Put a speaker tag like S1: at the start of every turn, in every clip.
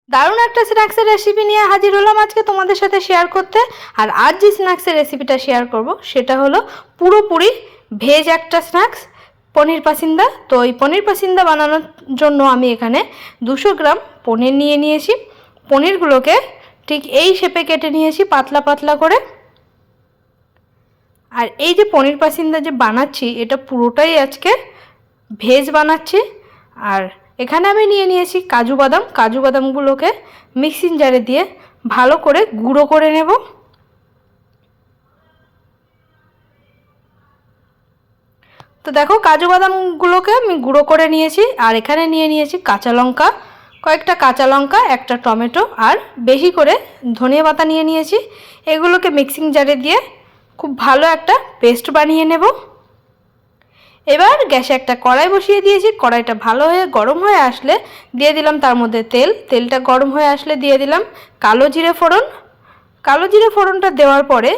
S1: দারুণ একটা স্ন্যাক্সের রেসিপি নিয়ে হাজির হলাম আজকে তোমাদের সাথে শেয়ার করতে। আর আজ যে স্ন্যাক্সের রেসিপিটা শেয়ার করব সেটা হলো পুরোপুরি ভেজ একটা স্ন্যাক্স, পনির পাসিন্দা। তো এই পনির পাসিন্দা বানানোর জন্য আমি এখানে 200 গ্রাম পনির নিয়ে নিয়েছি। পনিরগুলোকে ঠিক এই শেপে কেটে নিয়েছি, পাতলা পাতলা করে। আর এই যে পনির পাসিন্দা যে বানাচ্ছি এটা পুরোটাই আজকে ভেজ বানাচ্ছি। আর এখানে আমি নিয়ে নিয়েছি কাজু বাদাম। কাজু বাদামগুলোকে মিক্সিং জারে দিয়ে ভালো করে গুঁড়ো করে নেব। তো দেখো কাজু বাদামগুলোকে আমি গুঁড়ো করে নিয়েছি। আর এখানে নিয়ে নিয়েছি কাঁচা লঙ্কা, কয়েকটা কাঁচা লঙ্কা, একটা টমেটো, আর বেশি করে ধনিয়া পাতা নিয়ে নিয়েছি। এগুলোকে মিক্সিং জারে দিয়ে খুব ভালো একটা পেস্ট বানিয়ে নেব। এবার গ্যাসে একটা কড়াই বসিয়ে দিয়েছি। কড়াইটা ভালো হয়ে গরম হয়ে আসলে দিয়ে দিলাম তার মধ্যে তেল। তেলটা গরম হয়ে আসলে দিয়ে দিলাম কালো জিরে ফোড়ন। কালো জিরে ফোড়নটা দেওয়ার পরে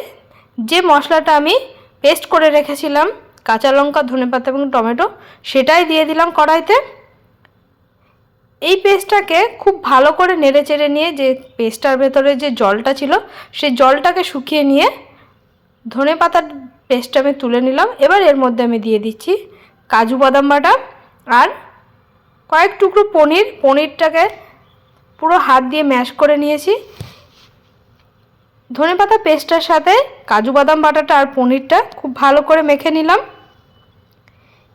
S1: যে মশলাটা আমি পেস্ট করে রেখেছিলাম, কাঁচা লঙ্কা, ধনেপাতা এবং টমেটো, সেটাই দিয়ে দিলাম কড়াইতে। এই পেস্টটাকে খুব ভালো করে নেড়ে চেড়ে নিয়ে যে পেস্টটার ভেতরে যে জলটা ছিল সেই জলটাকে শুকিয়ে নিয়ে ধনেপাতার পেস্টটা আমি তুলে নিলাম। এবার এর মধ্যে আমি দিয়ে দিচ্ছি কাজু বাদাম বাটা আর কয়েক টুকরো পনির। পনিরটাকে পুরো হাত দিয়ে ম্যাশ করে নিয়েছি। ধনেপাতা পেস্টটার সাথে কাজু বাদাম বাটাটা আর পনিরটা খুব ভালো করে মেখে নিলাম।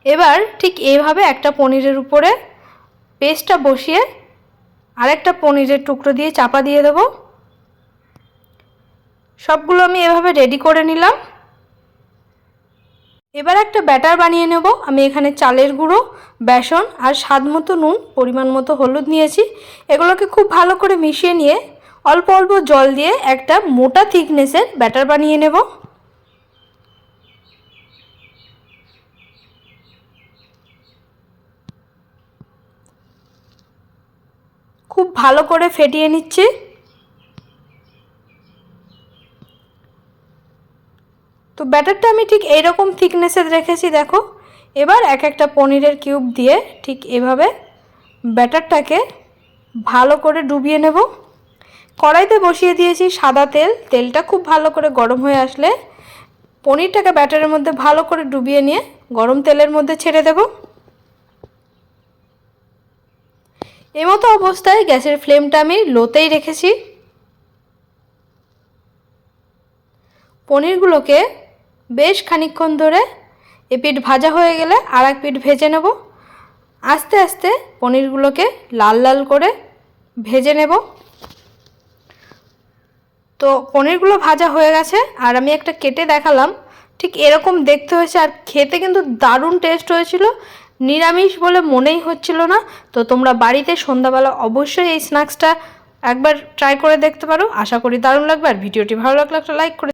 S1: এবার ঠিক এইভাবে একটা পনিরের উপরে পেস্টটা বসিয়ে আরেকটা পনিরের টুকরো দিয়ে চাপা দিয়ে দেবো। সবগুলো আমি এভাবে রেডি করে নিলাম। এবার একটা ব্যাটার বানিয়ে নেব। আমি এখানে চালের গুঁড়ো, বেসন আর স্বাদ মতো নুন, পরিমাণ মতো হলুদ নিয়েছি। এগুলোকে খুব ভালো করে মিশিয়ে নিয়ে অল্প অল্প জল দিয়ে একটা মোটা থিকনেসের ব্যাটার বানিয়ে নেব। খুব ভালো করে ফেটিয়ে নিচ্ছি। তো ব্যাটারটা আমি ঠিক এইরকম থিকনেসের রেখেছি দেখো। এবার এক একটা পনিরের কিউব দিয়ে ঠিক এভাবে ব্যাটারটাকে ভালো করে ডুবিয়ে নেব। কড়াইতে বসিয়ে দিয়েছি সাদা তেল। তেলটা খুব ভালো করে গরম হয়ে আসলে পনিরটাকে ব্যাটারের মধ্যে ভালো করে ডুবিয়ে নিয়ে গরম তেলের মধ্যে ছেড়ে দেব। এমতো অবস্থায় গ্যাসের ফ্লেমটা আমি লোতেই রেখেছি। পনিরগুলোকে বেশ খানিকক্ষণ ধরে এপিঠ ভাজা হয়ে গেলে আর এক পিঠ ভেজে নেব। আস্তে আস্তে পনিরগুলোকে লাল লাল করে ভেজে নেব। তো পনিরগুলো ভাজা হয়ে গেছে আর আমি একটা কেটে দেখালাম। ঠিক এরকম দেখতে হয়েছে আর খেতে কিন্তু দারুণ টেস্ট হয়েছিল। নিরামিষ বলে মনেই হচ্ছিল না। তো তোমরা বাড়িতে সন্ধ্যাবেলা অবশ্যই এই স্ন্যাক্সটা একবার ট্রাই করে দেখতে পারো। আশা করি দারুণ লাগবে। আর ভিডিওটি ভালো লাগলে একটা লাইক করে